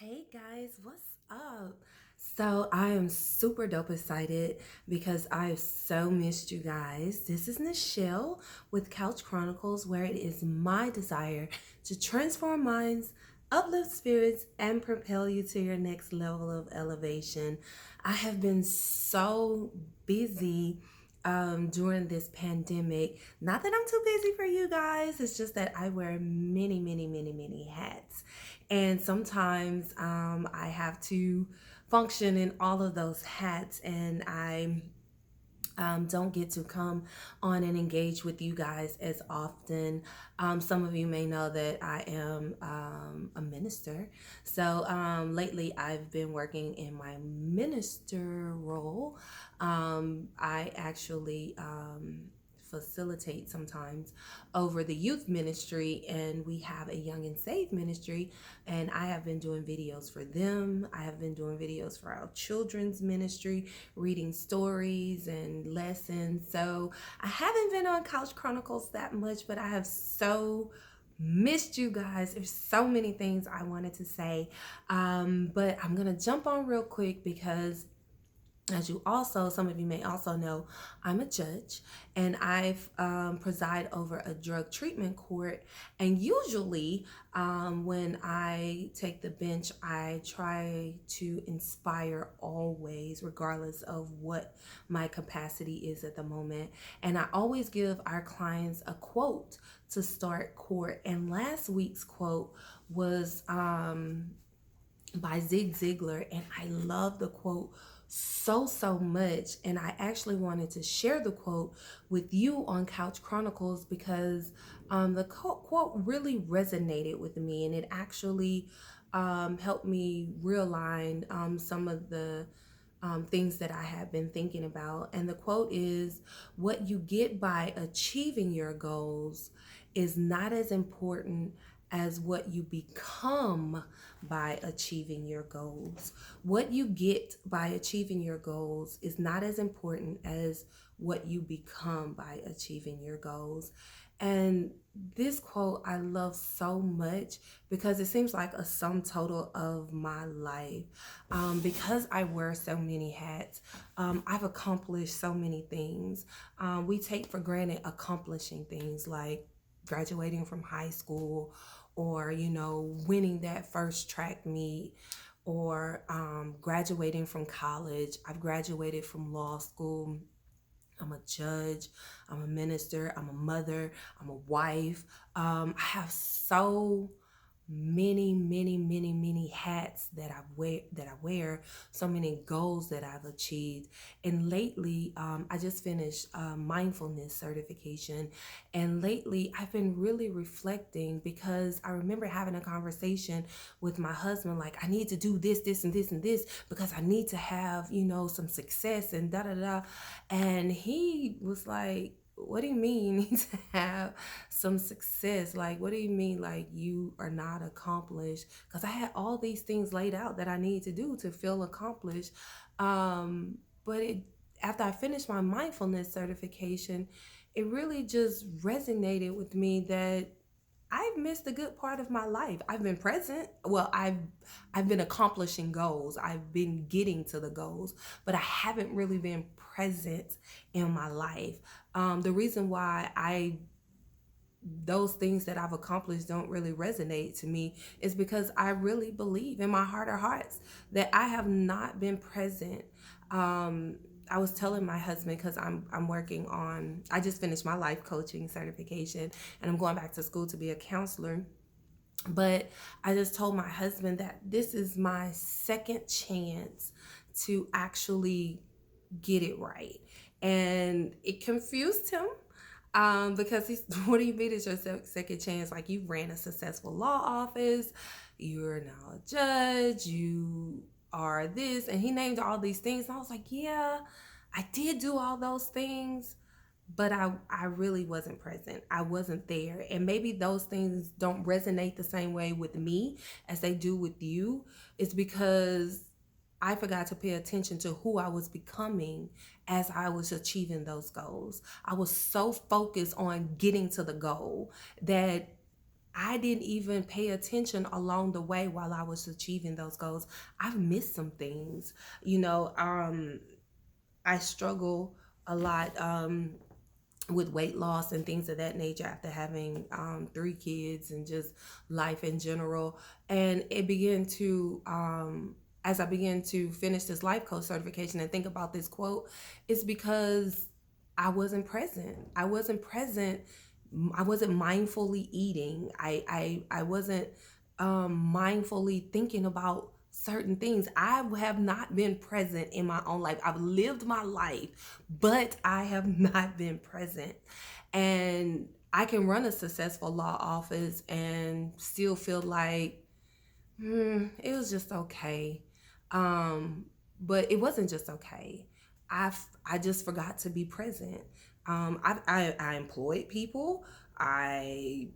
Hey guys, what's up? So I am super dope excited because I have so missed you guys. This is Nichelle with Couch Chronicles, where it is my desire to transform minds, uplift spirits, and propel you to your next level of elevation. I have been so busy during this pandemic. Not that I'm too busy for you guys, it's just that I wear many hats. And sometimes I have to function in all of those hats, and I don't get to come on and engage with you guys as often. Some of you may know that I am a minister. So lately I've been working in my minister role. I actually facilitate sometimes over the youth ministry, and we have a young and saved ministry, and I have been doing videos for them. I have been doing videos for our children's ministry, reading stories and lessons. So I haven't been on Couch Chronicles that much, but I have so missed you guys. There's so many things I wanted to say, but I'm gonna jump on real quick because, as you also, some of you may also know, I'm a judge, and I've preside over a drug treatment court. And usually when I take the bench, I try to inspire always, regardless of what my capacity is at the moment. And I always give our clients a quote to start court. And last week's quote was by Zig Ziglar, and I love the quote so much. And I actually wanted to share the quote with you on Couch Chronicles because the quote really resonated with me, and it actually helped me realign some of the things that I have been thinking about. And the quote is, "What you get by achieving your goals is not as important as what you become by achieving your goals. What you get by achieving your goals is not as important as what you become by achieving your goals." And this quote I love so much because it seems like a sum total of my life. Because I wear so many hats, I've accomplished so many things. We take for granted accomplishing things like graduating from high school, or winning that first track meet, or graduating from college. I've graduated from law school. I'm a judge, I'm a minister, I'm a mother, I'm a wife. I have so many hats that I wear, so many goals that I've achieved. And lately, I just finished a mindfulness certification, and lately I've been really reflecting because I remember having a conversation with my husband, like, I need to do this because I need to have some success and da da da. And he was like, "What do you mean you need to have some success? Like, what do you mean, like, you are not accomplished?" Because I had all these things laid out that I need to do to feel accomplished. But after I finished my mindfulness certification, it really just resonated with me that I've missed a good part of my life. I've been present. Well, I've been accomplishing goals. I've been getting to the goals, but I haven't really been present in my life. The reason why I those things that I've accomplished don't really resonate to me is because I really believe in my heart of hearts that I have not been present. Um, I was telling my husband, because I'm working on, I just finished my life coaching certification, and I'm going back to school to be a counselor. But I just told my husband that this is my second chance to actually get it right. And it confused him, because he's, "What do you mean it's your second chance? Like, you ran a successful law office, you're now a judge, you are this." And he named all these things. And I was like, "Yeah, I did do all those things, but I really wasn't present. I wasn't there." And maybe those things don't resonate the same way with me as they do with you. It's because I forgot to pay attention to who I was becoming as I was achieving those goals. I was so focused on getting to the goal that I didn't even pay attention along the way while I was achieving those goals. I've missed some things. You know, I struggle a lot with weight loss and things of that nature after having 3 kids and just life in general. And it began to, as I began to finish this life coach certification and think about this quote, it's because I wasn't present. I wasn't present. I wasn't mindfully eating. I wasn't mindfully thinking about certain things. I have not been present in my own life. I've lived my life, but I have not been present. And I can run a successful law office and still feel like it was just okay. Um, but it wasn't just okay. I just forgot to be present. I employed people. I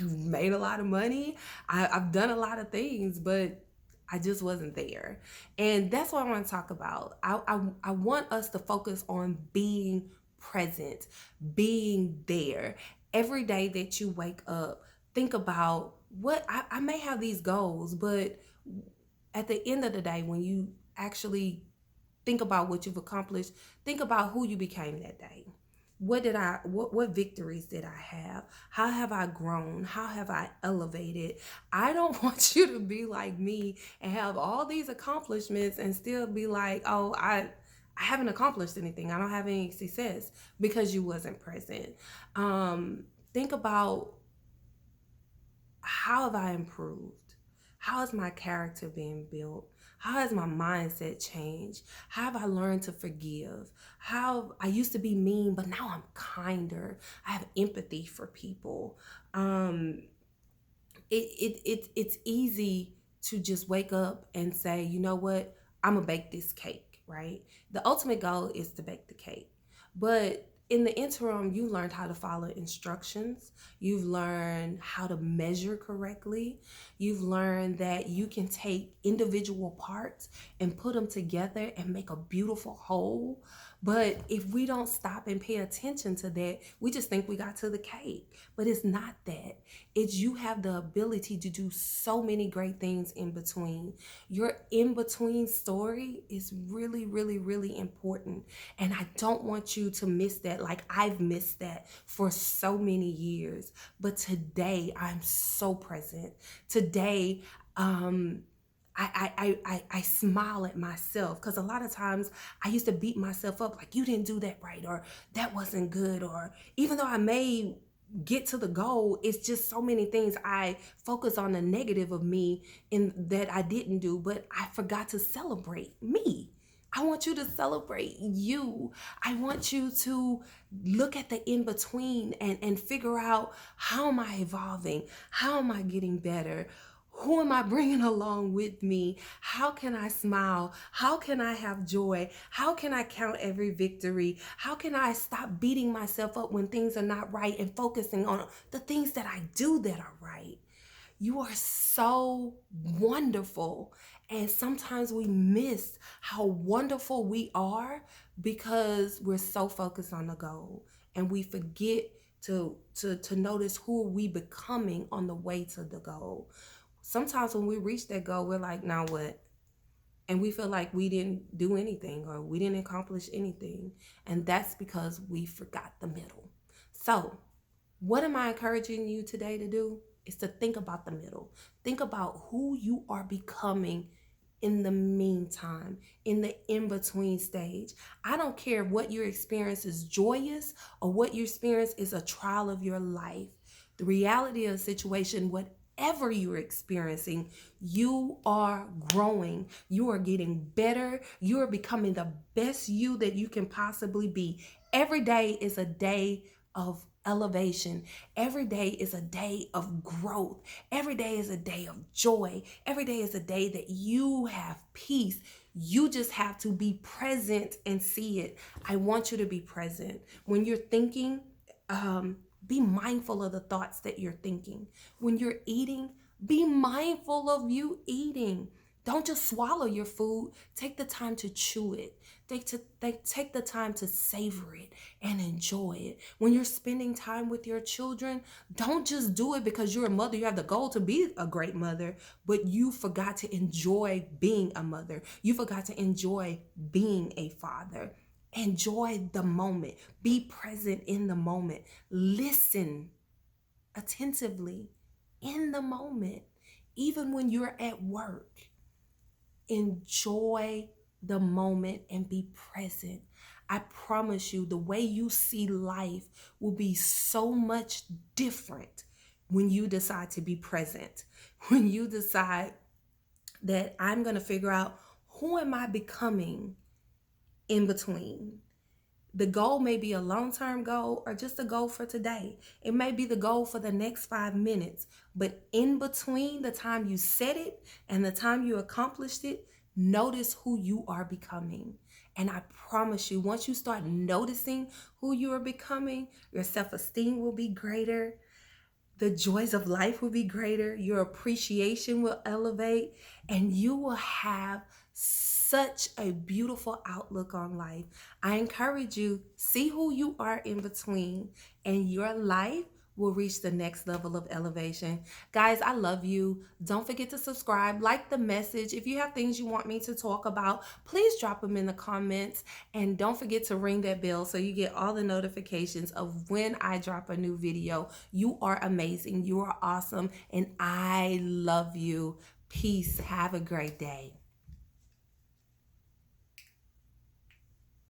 made a lot of money. I've done a lot of things, but I just wasn't there. And that's what I want to talk about. I want us to focus on being present, being there. Every day that you wake up, think about I may have these goals, but at the end of the day, when you actually think about what you've accomplished, think about who you became that day. What victories did I have? How have I grown? How have I elevated? I don't want you to be like me and have all these accomplishments and still be like, oh, I haven't accomplished anything. I don't have any success because you wasn't present. Think about, how have I improved? How is my character being built? How has my mindset changed? How have I learned to forgive? How I used to be mean, but now I'm kinder. I have empathy for people. Um, it's easy to just wake up and say, you know what, I'm gonna bake this cake, right? The ultimate goal is to bake the cake. But in the interim, you learned how to follow instructions. You've learned how to measure correctly. You've learned that you can take individual parts and put them together and make a beautiful whole. But if we don't stop and pay attention to that, we just think we got to the cake. But it's not that. It's you have the ability to do so many great things in between. Your in between story is really, really, really important. And I don't want you to miss that. Like I've missed that for so many years. But today I'm so present. Today, I smile at myself, because a lot of times I used to beat myself up like, you didn't do that right, or that wasn't good, or even though I may get to the goal, it's just so many things I focus on the negative of me in that I didn't do, but I forgot to celebrate me. I want you to celebrate you. I want you to look at the in between and figure out, how am I evolving? How am I getting better? Who am I bringing along with me? How can I smile? How can I have joy? How can I count every victory? How can I stop beating myself up when things are not right and focusing on the things that I do that are right? You are so wonderful. And sometimes we miss how wonderful we are because we're so focused on the goal, and we forget to notice who are we becoming on the way to the goal. Sometimes when we reach that goal, we're like, now what? And we feel like we didn't do anything or we didn't accomplish anything. And that's because we forgot the middle. So, what am I encouraging you today to do? Is to think about the middle. Think about who you are becoming in the meantime, in the in-between stage. I don't care what your experience is joyous or what your experience is a trial of your life. The reality of the situation, whatever you're experiencing, you are growing. You are getting better. You are becoming the best you that you can possibly be. Every day is a day of elevation. Every day is a day of growth. Every day is a day of joy. Every day is a day that you have peace. You just have to be present and see it. I want you to be present. When you're thinking, be mindful of the thoughts that you're thinking. When you're eating, be mindful of you eating. Don't just swallow your food. Take the time to chew it. Take the time to savor it and enjoy it. When you're spending time with your children, don't just do it because you're a mother. You have the goal to be a great mother, but you forgot to enjoy being a mother. You forgot to enjoy being a father. Enjoy the moment. Be present in the moment. Listen attentively in the moment. Even when you're at work, enjoy the moment and be present. I promise you, the way you see life will be so much different when you decide to be present. When you decide that I'm going to figure out who am I becoming in between. The goal may be a long-term goal or just a goal for today. It may be the goal for the next 5 minutes, but in between the time you set it and the time you accomplished it, notice who you are becoming. And I promise you, once you start noticing who you are becoming, your self-esteem will be greater. The joys of life will be greater, your appreciation will elevate, and you will have such a beautiful outlook on life. I encourage you, see who you are in between, and your life will reach the next level of elevation. Guys, I love you. Don't forget to subscribe, like the message. If you have things you want me to talk about, please drop them in the comments. And don't forget to ring that bell so you get all the notifications of when I drop a new video. You are amazing. You are awesome. And I love you. Peace. Have a great day.